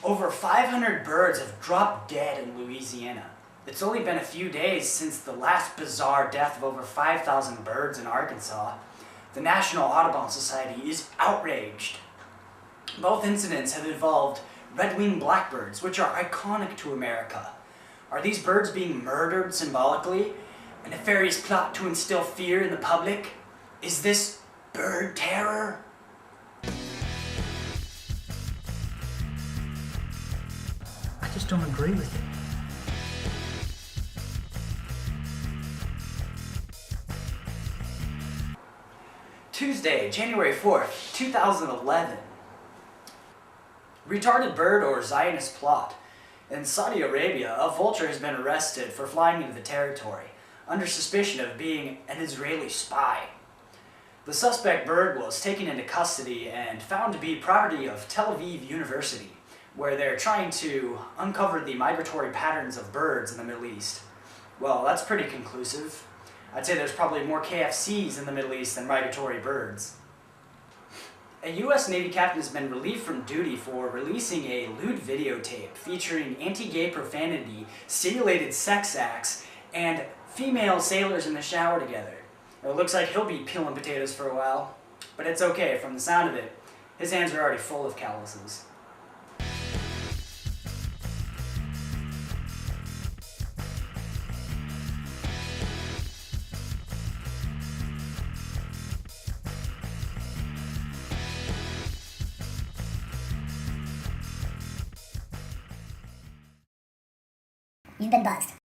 Over 500 birds have dropped dead in Louisiana. It's only been a few days since the last bizarre death of over 5,000 birds in Arkansas. The National Audubon Society is outraged. Both incidents have involved red-winged blackbirds, which are iconic to America. Are these birds being murdered symbolically? A nefarious plot to instill fear in the public? Is this bird terror? I just don't agree with it. Tuesday, January 4th, 2011. Retarded bird or Zionist plot. In Saudi Arabia, a vulture has been arrested for flying into the territory, under suspicion of being an Israeli spy. The suspect bird was taken into custody and found to be property of Tel Aviv University, where they're trying to uncover the migratory patterns of birds in the Middle East. Well, that's pretty conclusive. I'd say there's probably more KFCs in the Middle East than migratory birds. A U.S. Navy captain has been relieved from duty for releasing a lewd videotape featuring anti-gay profanity, simulated sex acts, and female sailors in the shower together. It looks like he'll be peeling potatoes for a while, but it's okay. From the sound of it, his hands are already full of calluses. You've been buzzed.